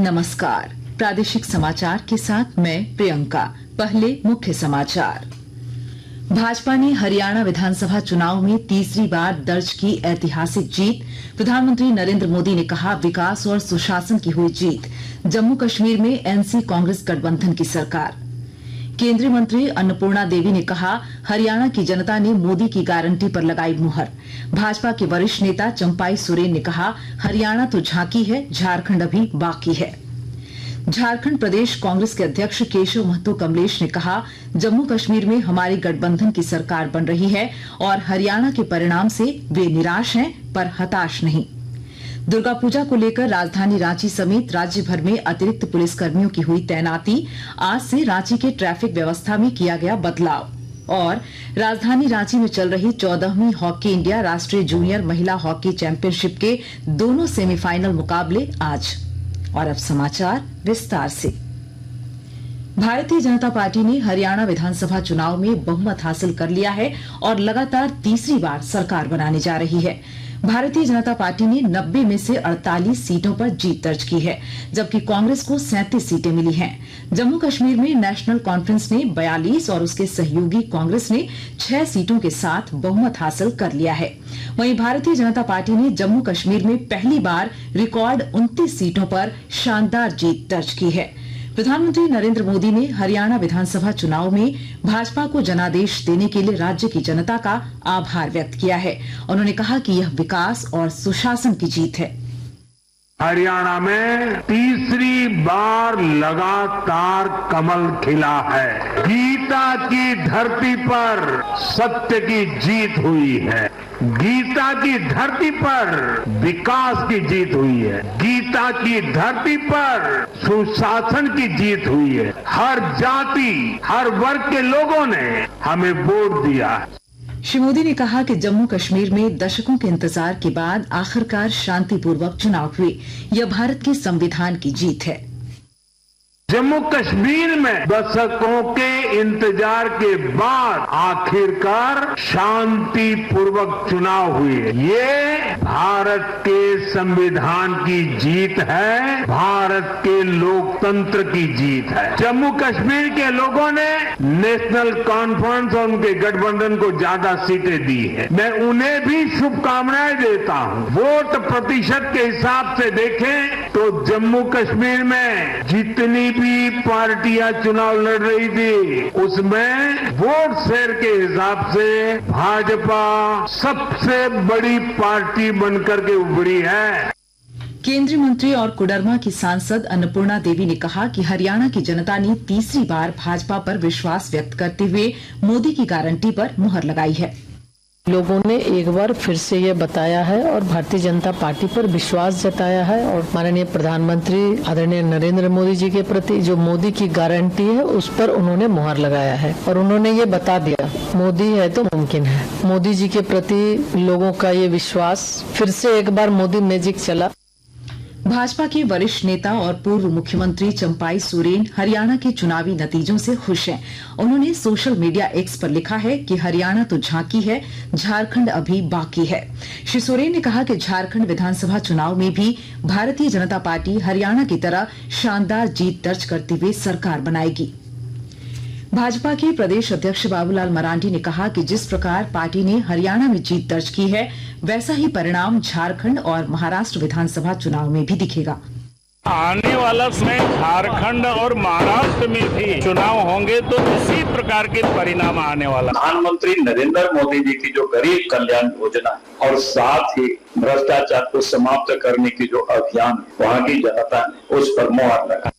नमस्कार, प्रादेशिक समाचार के साथ मैं प्रियंका। पहले मुख्य समाचार। भाजपा ने हरियाणा विधानसभा चुनाव में तीसरी बार दर्ज की ऐतिहासिक जीत। प्रधानमंत्री नरेंद्र मोदी ने कहा, विकास और सुशासन की हुई जीत। जम्मू कश्मीर में एनसी कांग्रेस गठबंधन की सरकार। केंद्रीय मंत्री अन्नपूर्णा देवी ने कहा, हरियाणा की जनता ने मोदी की गारंटी पर लगाई मुहर। भाजपा के वरिष्ठ नेता चंपाई सोरेन ने कहा, हरियाणा तो झांकी है, झारखंड अभी बाकी है। झारखंड प्रदेश कांग्रेस के अध्यक्ष केशव महतो कमलेश ने कहा, जम्मू कश्मीर में हमारी गठबंधन की सरकार बन रही है और हरियाणा के परिणाम से वे निराश हैं पर हताश नहीं। दुर्गा पूजा को लेकर राजधानी रांची समेत राज्य भर में अतिरिक्त पुलिसकर्मियों की हुई तैनाती। आज से रांची के ट्रैफिक व्यवस्था में किया गया बदलाव। और राजधानी रांची में चल रही 14वीं हॉकी इंडिया राष्ट्रीय जूनियर महिला हॉकी चैंपियनशिप के दोनों सेमीफाइनल मुकाबले आज। और अब समाचार विस्तार से। भारतीय जनता पार्टी ने हरियाणा विधानसभा चुनाव में बहुमत हासिल कर लिया है और लगातार तीसरी बार सरकार बनाने जा रही है। भारतीय जनता पार्टी ने 90 में से 48 सीटों पर जीत दर्ज की है, जबकि कांग्रेस को 37 सीटें मिली हैं। जम्मू कश्मीर में नेशनल कॉन्फ्रेंस ने 42 और उसके सहयोगी कांग्रेस ने 6 सीटों के साथ बहुमत हासिल कर लिया है। वहीं भारतीय जनता पार्टी ने जम्मू कश्मीर में पहली बार रिकॉर्ड 29 सीटों पर शानदार जीत दर्ज की है। प्रधानमंत्री नरेंद्र मोदी ने हरियाणा विधानसभा चुनाव में भाजपा को जनादेश देने के लिए राज्य की जनता का आभार व्यक्त किया है। उन्होंने कहा कि यह विकास और सुशासन की जीत है। हरियाणा में तीसरी बार लगातार कमल खिला है। गीता की धरती पर सत्य की जीत हुई है। गीता की धरती पर विकास की जीत हुई है। गीता की धरती पर सुशासन की जीत हुई है। हर जाति, हर वर्ग के लोगों ने हमें वोट दिया है। श्री मोदी ने कहा कि जम्मू कश्मीर में दशकों के इंतजार के बाद आखिरकार शांतिपूर्वक चुनाव हुए। यह भारत के संविधान की जीत है। जम्मू कश्मीर में दशकों के इंतजार के बाद आखिरकार शांतिपूर्वक चुनाव हुए। ये भारत के संविधान की जीत है, भारत के लोकतंत्र की जीत है। जम्मू कश्मीर के लोगों ने नेशनल कॉन्फ्रेंस और उनके गठबंधन को ज्यादा सीटें दी है। मैं उन्हें भी शुभकामनाएं देता हूं। वोट प्रतिशत के हिसाब से देखें तो जम्मू कश्मीर में जितनी भी पार्टियां चुनाव लड़ रही थी, उसमें वोट शेयर के हिसाब से भाजपा सबसे बड़ी पार्टी बनकर के उभरी है। केंद्रीय मंत्री और कोडरमा की सांसद अन्नपूर्णा देवी ने कहा कि हरियाणा की जनता ने तीसरी बार भाजपा पर विश्वास व्यक्त करते हुए मोदी की गारंटी पर मुहर लगाई है। लोगों ने एक बार फिर से ये बताया है और भारतीय जनता पार्टी पर विश्वास जताया है और माननीय प्रधानमंत्री आदरणीय नरेंद्र मोदी जी के प्रति जो मोदी की गारंटी है उस पर उन्होंने मुहर लगाया है और उन्होंने ये बता दिया, मोदी है तो मुमकिन है। मोदी जी के प्रति लोगों का ये विश्वास फिर से एक बार मोदी मैजिक चला। भाजपा के वरिष्ठ नेता और पूर्व मुख्यमंत्री चंपाई सोरेन हरियाणा के चुनावी नतीजों से खुश हैं। उन्होंने सोशल मीडिया एक्स पर लिखा है कि हरियाणा तो झांकी है, झारखंड अभी बाकी है। श्री सोरेन ने कहा कि झारखंड विधानसभा चुनाव में भी भारतीय जनता पार्टी हरियाणा की तरह शानदार जीत दर्ज करते हुए सरकार बनाएगी। भाजपा के प्रदेश अध्यक्ष बाबूलाल मरांडी ने कहा कि जिस प्रकार पार्टी ने हरियाणा में जीत दर्ज की है, वैसा ही परिणाम झारखंड और महाराष्ट्र विधानसभा चुनाव में भी दिखेगा। आने वाला समय झारखंड और महाराष्ट्र में भी चुनाव होंगे तो इसी प्रकार के परिणाम आने वाला। प्रधानमंत्री नरेंद्र मोदी जी की जो गरीब कल्याण योजना और साथ ही भ्रष्टाचार को समाप्त करने की जो अभियान वहाँ की जनता ने उस पर मुहर लगा।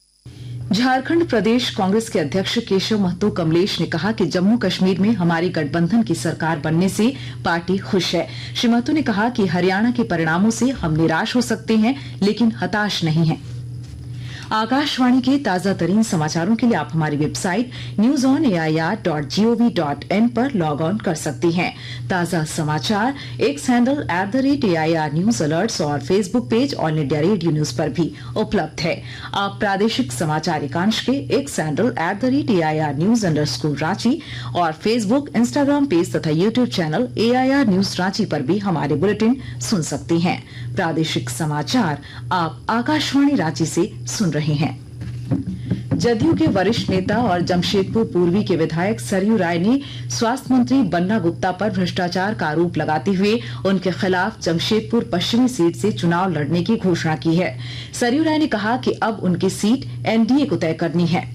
झारखंड प्रदेश कांग्रेस के अध्यक्ष केशव महतो कमलेश ने कहा कि जम्मू कश्मीर में हमारी गठबंधन की सरकार बनने से पार्टी खुश है। श्री महतो ने कहा कि हरियाणा के परिणामों से हम निराश हो सकते हैं, लेकिन हताश नहीं हैं। आकाशवाणी के ताजा तरीन समाचारों के लिए आप हमारी वेबसाइट newsonair.gov.in पर लॉग ऑन कर सकते हैं। ताजा समाचार X handle @AIR news alerts और Facebook page All India Radio news पर भी उपलब्ध है। आप प्रादेशिक समाचार एकांश के एक्स हैंडल @AIR न्यूज _ और फेसबुक, इंस्टाग्राम पेज तथा YouTube channel AIR news Ranchi पर भी हमारे बुलेटिन सुन सकते हैं। प्रादेशिक समाचार आप आकाशवाणी रांची से सुन रहे हैं। जदयू के वरिष्ठ नेता और जमशेदपुर पूर्वी के विधायक सरयू राय ने स्वास्थ्य मंत्री बन्ना गुप्ता पर भ्रष्टाचार का आरोप लगाते हुए उनके खिलाफ जमशेदपुर पश्चिमी सीट से चुनाव लड़ने की घोषणा की है। सरयू राय ने कहा कि अब उनकी सीट एनडीए को तय करनी है।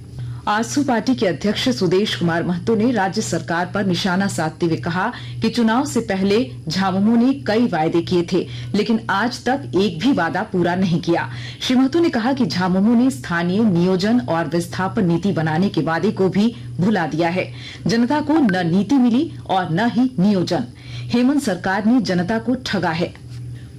आजसू पार्टी के अध्यक्ष सुदेश कुमार महतो ने राज्य सरकार पर निशाना साधते हुए कहा कि चुनाव से पहले झामुमो ने कई वायदे किए थे, लेकिन आज तक एक भी वादा पूरा नहीं किया। श्री महतो ने कहा कि झामुमो ने स्थानीय नियोजन और विस्थापन नीति बनाने के वादे को भी भुला दिया है। जनता को न नीति मिली और न ही नियोजन। हेमंत सरकार ने जनता को ठगा है।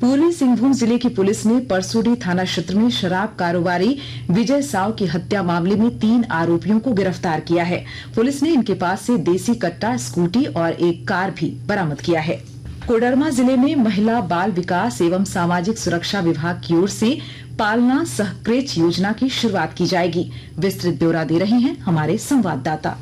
पूर्वी सिंहभूम जिले की पुलिस ने परसोडी थाना क्षेत्र में शराब कारोबारी विजय साव की हत्या मामले में 3 आरोपियों को गिरफ्तार किया है। पुलिस ने इनके पास से देसी कट्टा, स्कूटी और एक कार भी बरामद किया है। कोडरमा जिले में महिला बाल विकास एवं सामाजिक सुरक्षा विभाग की ओर से पालना सहक्रेच योजना की शुरुआत की जाएगी। विस्तृत ब्यौरा दे रहे हैं हमारे संवाददाता।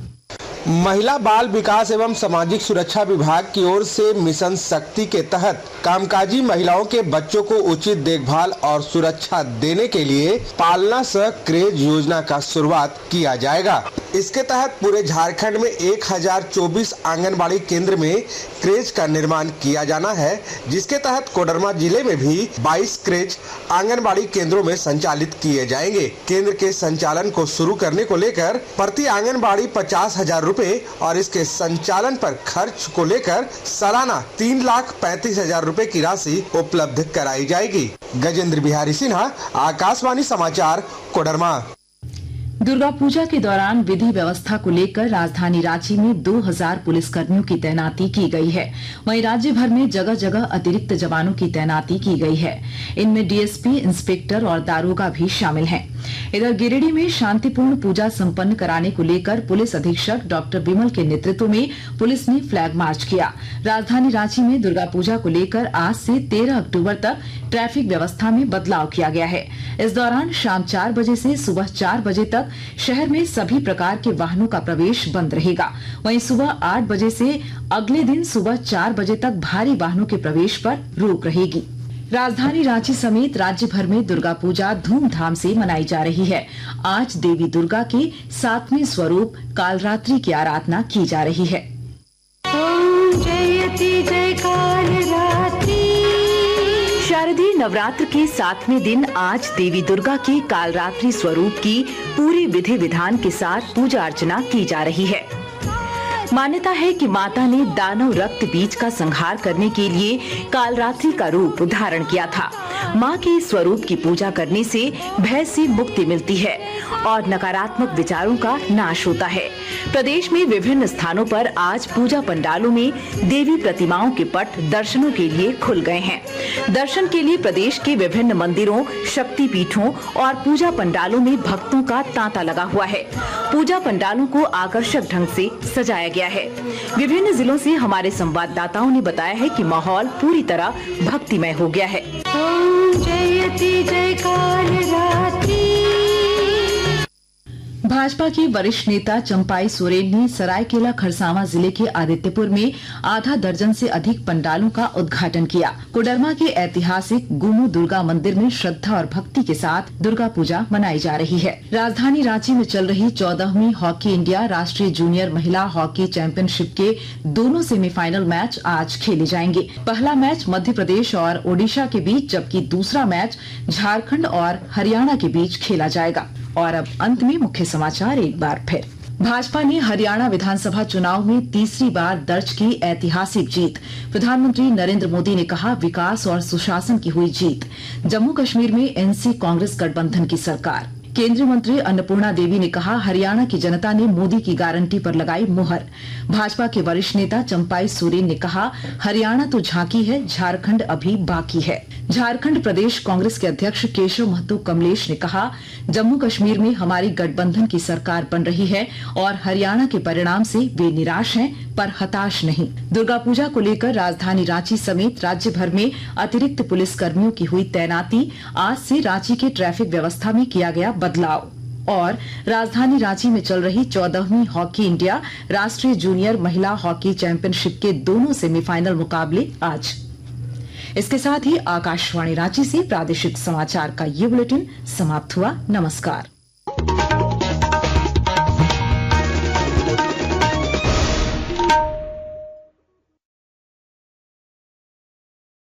महिला बाल विकास एवं सामाजिक सुरक्षा विभाग की ओर से मिशन शक्ति के तहत कामकाजी महिलाओं के बच्चों को उचित देखभाल और सुरक्षा देने के लिए पालना सह क्रेज योजना का शुरुआत किया जाएगा। इसके तहत पूरे झारखंड में 1024 आंगनबाड़ी केंद्र में क्रेज का निर्माण किया जाना है, जिसके तहत कोडरमा जिले में भी 22 क्रेज आंगनबाड़ी केंद्रों में संचालित किए जाएंगे। केंद्र के संचालन को शुरू करने को लेकर प्रति आंगनबाड़ी 50,000 रुपए और इसके संचालन पर खर्च को लेकर सालाना 3,35,000 रुपए की राशि उपलब्ध कराई जाएगी। गजेंद्र बिहारी सिन्हा, आकाशवाणी समाचार, कोडरमा। दुर्गा पूजा के दौरान विधि व्यवस्था को लेकर राजधानी रांची में 2000 पुलिसकर्मियों की तैनाती की गई है। वहीं राज्य भर में जगह जगह अतिरिक्त जवानों की तैनाती की गई है। इनमें डीएसपी, इंस्पेक्टर और दारोगा भी शामिल हैं। इधर गिरिडीह में शांतिपूर्ण पूजा संपन्न कराने को लेकर पुलिस अधीक्षक डॉक्टर विमल के नेतृत्व में पुलिस ने फ्लैग मार्च किया। राजधानी रांची में दुर्गा पूजा को लेकर आज से 13 अक्टूबर तक ट्रैफिक व्यवस्था में बदलाव किया गया है। इस दौरान शाम 4 बजे से सुबह 4 बजे तक शहर में सभी प्रकार के वाहनों का प्रवेश बंद रहेगा। वहीं सुबह 8 बजे से अगले दिन सुबह 4 बजे तक भारी वाहनों के प्रवेश पर रोक रहेगी। राजधानी रांची समेत राज्य भर में दुर्गा पूजा धूमधाम से मनाई जा रही है। आज देवी दुर्गा के 7वें स्वरूप कालरात्रि की आराधना की जा रही है। शारदीय नवरात्र के 7वें दिन आज देवी दुर्गा के कालरात्रि स्वरूप की पूरी विधि विधान के साथ पूजा अर्चना की जा रही है। मान्यता है कि माता ने दानव रक्त बीज का संहार करने के लिए कालरात्रि का रूप धारण किया था। मां के इस स्वरूप की पूजा करने से भय से मुक्ति मिलती है और नकारात्मक विचारों का नाश होता है। प्रदेश में विभिन्न स्थानों पर आज पूजा पंडालों में देवी प्रतिमाओं के पट दर्शनों के लिए खुल गए हैं। दर्शन के लिए प्रदेश के विभिन्न मंदिरों, शक्ति पीठों और पूजा पंडालों में भक्तों का तांता लगा हुआ है। पूजा पंडालों को आकर्षक ढंग से सजाया गया है। विभिन्न जिलों से हमारे संवाददाताओं ने बताया है कि माहौल पूरी तरह भक्तिमय हो गया है। जयति जय कालरात्रि। भाजपा के वरिष्ठ नेता चंपाई सोरेन ने सरायकेला खरसावां जिले के आदित्यपुर में आधा दर्जन से अधिक पंडालों का उद्घाटन किया। कोडरमा के ऐतिहासिक गुमू दुर्गा मंदिर में श्रद्धा और भक्ति के साथ दुर्गा पूजा मनाई जा रही है। राजधानी रांची में चल रही 14वीं हॉकी इंडिया राष्ट्रीय जूनियर महिला हॉकी चैंपियनशिप के दोनों सेमीफाइनल मैच आज खेले जाएंगे। पहला मैच मध्य प्रदेश और ओडिशा के बीच, जबकि दूसरा मैच झारखंड और हरियाणा के बीच खेला जाएगा। और अब अंत में मुख्य समाचार एक बार फिर। भाजपा ने हरियाणा विधानसभा चुनाव में तीसरी बार दर्ज की ऐतिहासिक जीत। प्रधानमंत्री नरेंद्र मोदी ने कहा, विकास और सुशासन की हुई जीत। जम्मू कश्मीर में एनसी कांग्रेस गठबंधन की सरकार। केंद्रीय मंत्री अन्नपूर्णा देवी ने कहा, हरियाणा की जनता ने मोदी की गारंटी पर लगाई मुहर। भाजपा के वरिष्ठ नेता चंपाई सोरेन ने कहा, हरियाणा तो झांकी है, झारखंड अभी बाकी है। झारखंड प्रदेश कांग्रेस के अध्यक्ष केशव महतो कमलेश ने कहा, जम्मू कश्मीर में हमारी गठबंधन की सरकार बन रही है और हरियाणा के परिणाम से वे निराश हैं पर हताश नहीं। दुर्गा पूजा को लेकर राजधानी रांची समेत राज्य भर में अतिरिक्त पुलिस कर्मियों की हुई तैनाती। आज से रांची के ट्रैफिक व्यवस्था में किया गया बदलाव। और राजधानी रांची में चल रही 14वीं हॉकी इंडिया राष्ट्रीय जूनियर महिला हॉकी चैंपियनशिप के दोनों सेमीफाइनल मुकाबले आज। इसके साथ ही आकाशवाणी रांची से प्रादेशिक समाचार का ये बुलेटिन समाप्त हुआ। नमस्कार।